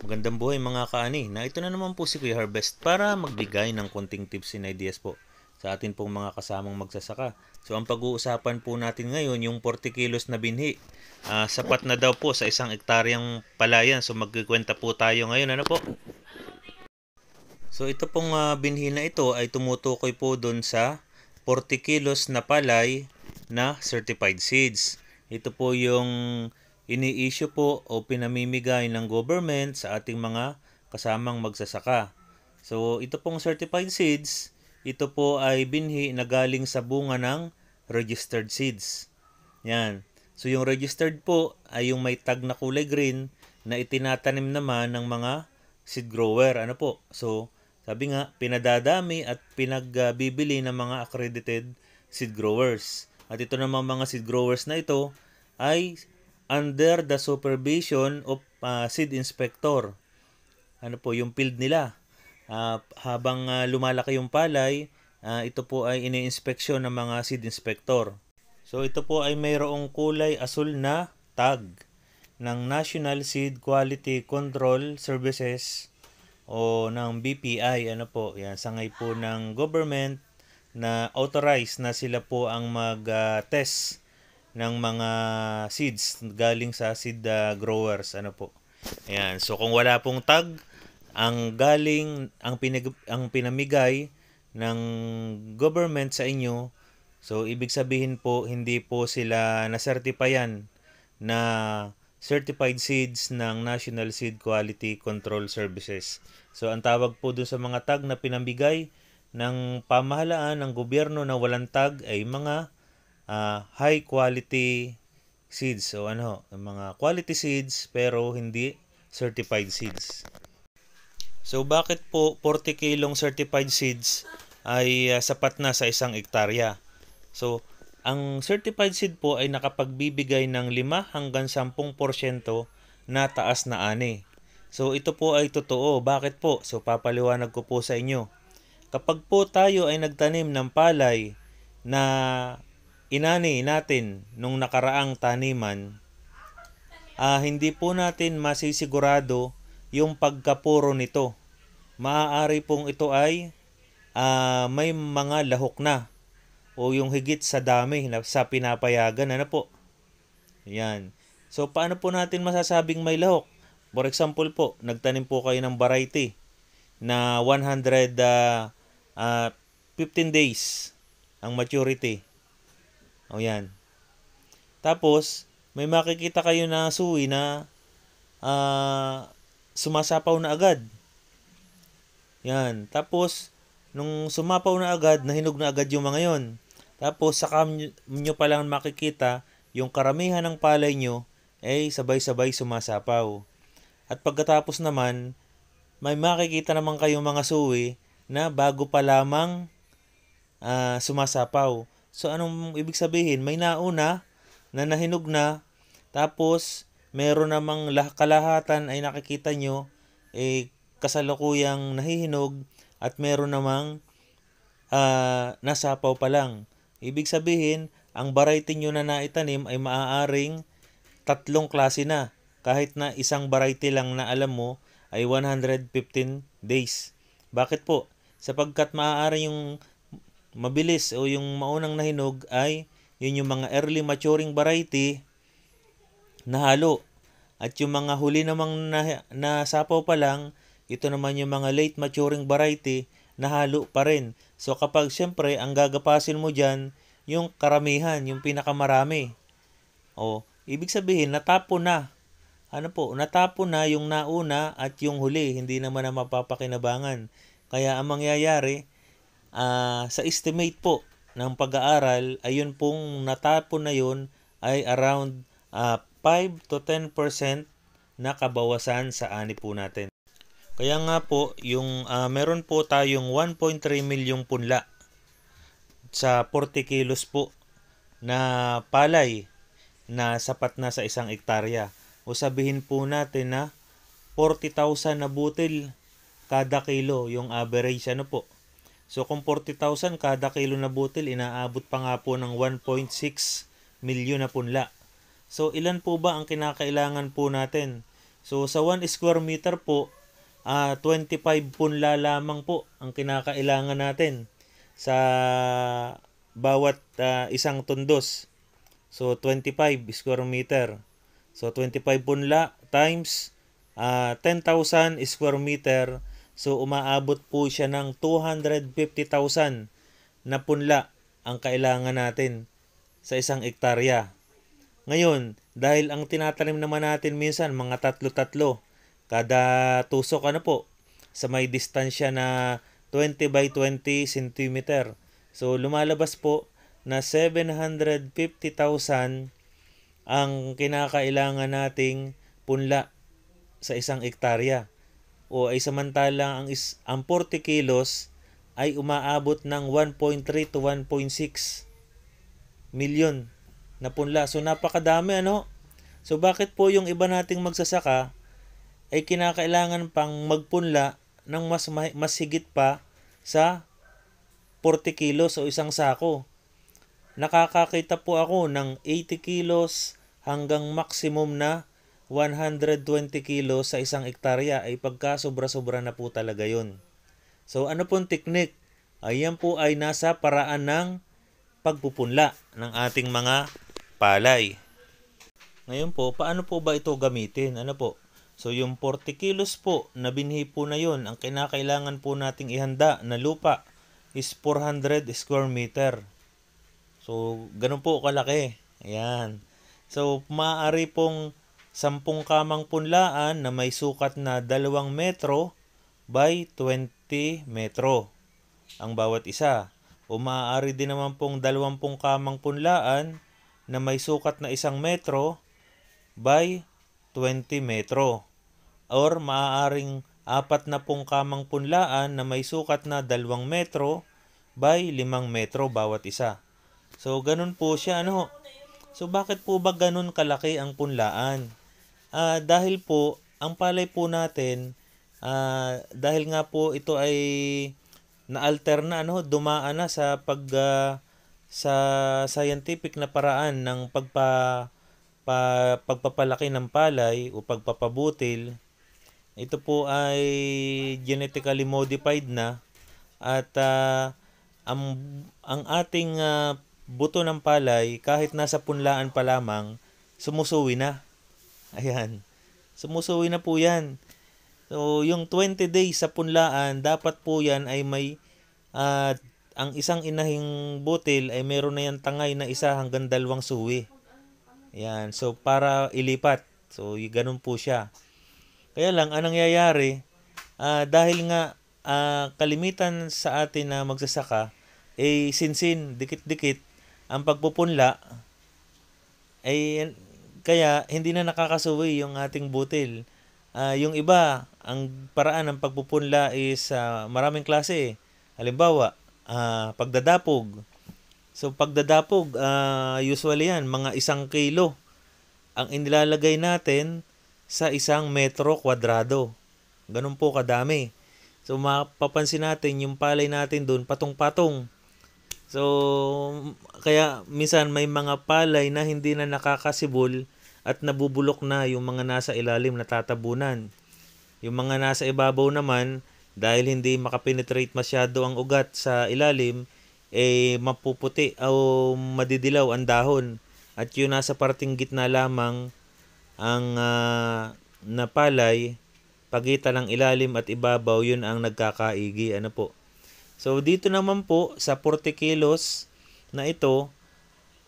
Magandang buhay mga kaani, na ito na naman po si Kuya Harvest para magbigay ng konting tips and ideas po sa atin pong mga kasamang magsasaka. So ang pag-uusapan po natin ngayon yung 40 kilos na binhi. Sapat na daw po sa isang ektaryang palayan. So magkikwenta po tayo ngayon, ano po? So ito pong binhi na ito ay tumutukoy po doon sa 40 kilos na palay na certified seeds. Ito po yung ini-issue po o pinamimigay ng government sa ating mga kasamang magsasaka. So ito pong certified seeds, ito po ay binhi na galing sa bunga ng registered seeds. Yan. So yung registered po ay yung may tag na kulay green na itinatanim naman ng mga seed grower. Ano po? So sabi nga, pinadadami at pinagbibili ng mga accredited seed growers. At ito namang mga seed growers na ito ay under the supervision of seed inspector. Ano po, yung field nila. Habang lumalaki yung palay, ito po ay ini-inspeksyon ng mga seed inspector. So ito po ay mayroong kulay asul na tag ng National Seed Quality Control Services o ng BPI. Ano po, yan, sangay po ng government na authorized na sila po ang mag-test ng mga seeds galing sa seed growers. Ano po. Ayan. So kung wala pong tag, ang galing ang pinamigay ng government sa inyo, so ibig sabihin po hindi po sila na-certifyan na certified seeds ng National Seed Quality Control Services. So ang tawag po doon sa mga tag na pinamigay ng pamahalaan ng gobyerno na walang tag ay mga high quality seeds. So mga quality seeds pero hindi certified seeds. So bakit po 40 kilong certified seeds ay sapat na sa isang ektarya? So ang certified seed po ay nakapagbibigay ng 5 hanggang 10% na taas na ani. So ito po ay totoo. Bakit po? So papaliwanag ko po sa inyo. Kapag po tayo ay nagtanim ng palay na inani natin nung nakaraang taniman, hindi po natin masisigurado yung pagkapuro nito. Maaari pong ito ay may mga lahok na o yung higit sa dami na sa pinapayagan. Ano po? Yan. So paano po natin masasabing may lahok? For example po, nagtanim po kayo ng variety na 15 days ang maturity. O yan. Tapos, may makikita kayo na suwi na sumasapaw na agad. Yan. Tapos, nung sumapaw na agad, nahinog na agad yung mga yon. Tapos, saka nyo palang makikita yung karamihan ng palay nyo ay sabay-sabay sumasapaw. At pagkatapos naman, may makikita naman kayong mga suwi na bago pa lamang sumasapaw. So anong ibig sabihin? May nauna na nahinog na, tapos meron namang kalahatan ay nakikita nyo kasalukuyang nahihinog at meron namang nasapaw pa lang. Ibig sabihin, ang variety nyo na naitanim ay maaaring 3 klase na. Kahit na isang variety lang na alam mo ay 115 days. Bakit po? Sapagkat maaari yung mabilis o yung maunang nahinog ay yun yung mga early maturing variety na halo. At yung mga huli namang nasapaw pa lang, ito naman yung mga late maturing variety na halo pa rin. So kapag siyempre ang gagapasin mo dyan, yung karamihan, yung pinakamarami. Ibig sabihin, natapon na. Natapon na yung nauna at yung huli, hindi naman na mapapakinabangan. Kaya ang mangyayari, sa estimate po ng pag-aaral, ayun pong natapon na yun ay around 5 to 10% na kabawasan sa ani po natin. Kaya nga po, yung meron po tayong 1.3 milyong punla sa 40 kilos po na palay na sapat na sa isang ektarya. O sabihin po natin na 40,000 na butil kada kilo yung average. Ano po? So kung 40,000 kada kilo na butil, inaabot pa nga po ng 1.6 milyon na punla. So ilan po ba ang kinakailangan po natin? So sa 1 square meter po, 25 punla lamang po ang kinakailangan natin sa bawat isang tundos. So 25 square meter. So 25 punla times 10,000 square meter. So umaabot po siya ng 250,000 na punla ang kailangan natin sa isang ektarya. Ngayon, dahil ang tinatanim naman natin minsan mga tatlo-tatlo, kada tusok sa may distansya na 20 by 20 centimeter. So lumalabas po na 750,000 ang kinakailangan nating punla sa isang ektarya. O ay samantalang ang 40 kilos ay umaabot ng 1.3 to 1.6 milyon na punla. So napakadami So bakit po yung iba nating magsasaka ay kinakailangan pang magpunla ng mas higit pa sa 40 kilos o isang sako. Nakakakita po ako ng 80 kilos hanggang maximum na 120 kilos sa isang ektarya ay pagka sobra-sobra na po talaga yun. So ano pong teknik? Ayan po ay nasa paraan ng pagpupunla ng ating mga palay. Ngayon po, paano po ba ito gamitin? So yung 40 kilos po na binhi po na yun, ang kinakailangan po nating ihanda na lupa is 400 square meter. So ganun po kalaki. Ayan. So maaari pong 10 kamang punlaan na may sukat na 2 metro by 20 metro ang bawat isa. O maaari din naman pong 20 kamang punlaan na may sukat na 1 metro by 20 metro. Or maaaring 40 kamang punlaan na may sukat na 2 metro by 5 metro bawat isa. So ganun po siya So bakit po ba ganun kalaki ang punlaan? Dahil po ang palay po natin dahil nga po ito ay na-alter na dumaan na sa sa scientific na paraan ng pagpapalaki ng palay o pagpapabutil. Ito po ay genetically modified na at ang ating buto ng palay kahit nasa punlaan pa lamang sumusuwi na. Ayan. Sumusuwi na po yan. So, yung 20 days sa punlaan, dapat po yan ay may, ang isang inahing butil ay meron na yan tangay na 1 hanggang 2 suwi. Ayan. So, para ilipat. So, ganun po siya. Kaya lang, anong nangyayari, dahil nga kalimitan sa atin na magsasaka, sinsin, dikit-dikit, ang pagpupunla, ay kaya hindi na nakakasuwi yung ating butil. Yung iba, ang paraan ng pagpupunla is maraming klase. Halimbawa, pagdadapog. So pagdadapog, usually yan, mga 1 kilo ang inilalagay natin sa 1 metro kwadrado. Ganun po kadami. So mapapansin natin yung palay natin doon patong-patong. So kaya minsan may mga palay na hindi na nakakasibol at nabubulok na yung mga nasa ilalim na tatabunan. Yung mga nasa ibabaw naman, dahil hindi makapenetrate masyado ang ugat sa ilalim, mapuputi o madidilaw ang dahon. At yung nasa parting gitna lamang ang napalay, pagitan ng ilalim at ibabaw, yun ang nagkakaigi. So dito naman po sa 40 kilos na ito,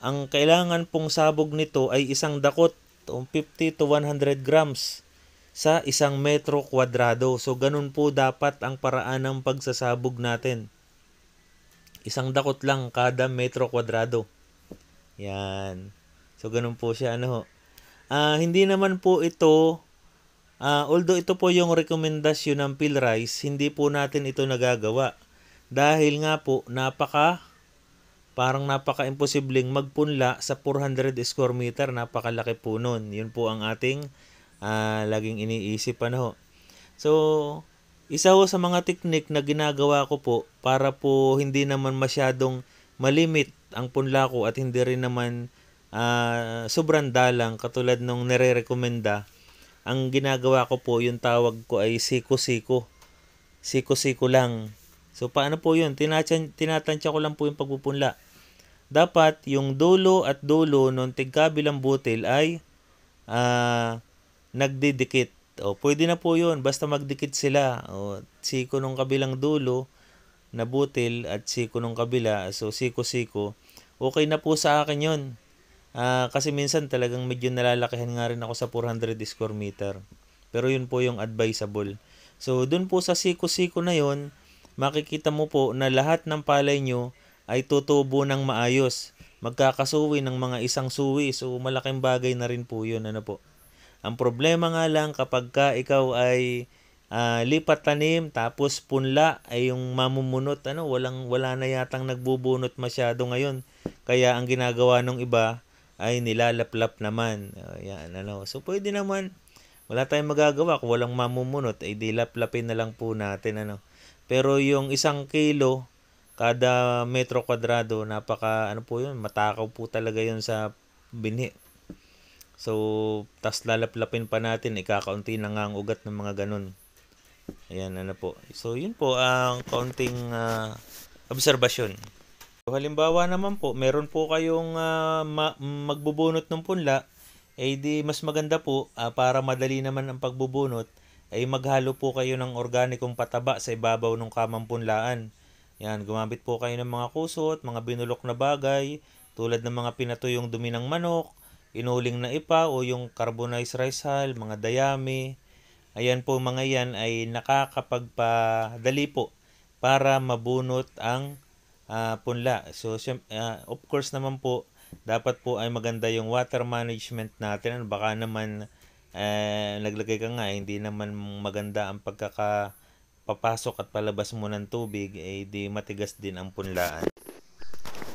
ang kailangan pong sabog nito ay 1 dakot, 50 to 100 grams sa 1 metro kwadrado. So ganun po dapat ang paraan ng pagsasabog natin. 1 dakot lang kada metro kwadrado. Yan. So ganun po siya. Hindi naman po ito, although ito po yung rekomendasyon ng PhilRice, hindi po natin ito nagagawa. Dahil nga po, parang napaka-imposibleng magpunla sa 400 square meter. Napakalaki po nun. Yun po ang ating laging iniisip. So, isa ho sa mga teknik na ginagawa ko po para po hindi naman masyadong malimit ang punla ko at hindi rin naman sobrang dalang katulad nung nire-recommenda, ang ginagawa ko po, yung tawag ko ay siko-siko. Siko-siko lang. So paano po yun? Tinatansya ko lang po yung pagpupunla. Dapat yung dulo at dulo ng tigkabilang butil ay nagdidikit. O, pwede na po yun. Basta magdikit sila. O, siko nung kabilang dulo na butil at siko nung kabila. So, siko-siko. Okay na po sa akin yun. Kasi minsan talagang medyo nalalakihan nga rin ako sa 400 square meter. Pero yun po yung advisable. So, dun po sa siko-siko na yun, makikita mo po na lahat ng palay nyo ay tutubo ng maayos. Magkakasuwi ng mga isang suwi. So, malaking bagay na rin po yun. Ano po? Ang problema nga lang kapag ka ikaw ay lipat tanim tapos punla ay yung mamumunot, wala na yatang nagbubunot masyado ngayon. Kaya ang ginagawa ng iba ay nilalaplap naman. Yan, So pwede naman, wala tayong magagawa kung walang mamumunot, ay dilaplapin na lang po natin. Pero yung 1 kilo kada metro kwadrado, po yun, matakaw po talaga yun sa binhi. So, tas lalaplapin pa natin, ikakaunti na nga ang ugat ng mga ganun. Ayan, po. So, yun po ang kaunting obserbasyon. So, halimbawa naman po, meron po kayong magbubunot ng punla, di mas maganda po, para madali naman ang pagbubunot, ay maghalo po kayo ng organikong pataba sa ibabaw ng kamang punlaan. Yan, gumamit po kayo ng mga kusot, mga binulok na bagay, tulad ng mga pinatuyong dumi ng manok, inuling na ipa o yung carbonized rice hull, mga dayami. Ayan po, mga yan ay nakakapagpadali po para mabunot ang punla. So, of course naman po, dapat po ay maganda yung water management natin. Baka naman naglagay ka nga, hindi naman maganda ang pagkakapapasok at palabas mo ng tubig, di matigas din ang punlaan.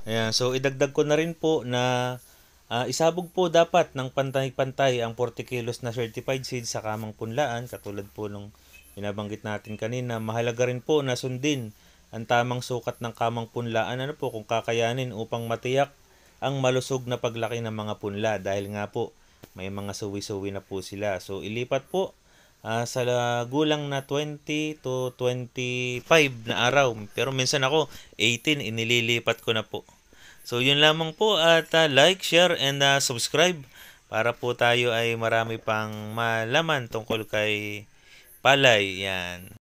Ayan, so idagdag ko na rin po na isabog po dapat ng pantay-pantay ang 40 kilos na certified seed sa kamang punlaan, katulad po nung binabanggit natin kanina. Mahalaga rin po na sundin ang tamang sukat ng kamang punlaan kung kakayanin upang matiyak ang malusog na paglaki ng mga punla, dahil nga po may mga suwi-suwi na po sila. So ilipat po sa gulang na 20 to 25 na araw. Pero minsan ako 18 inililipat ko na po. So yun lamang po, at like, share, and subscribe para po tayo ay marami pang malaman tungkol kay palay. Yan.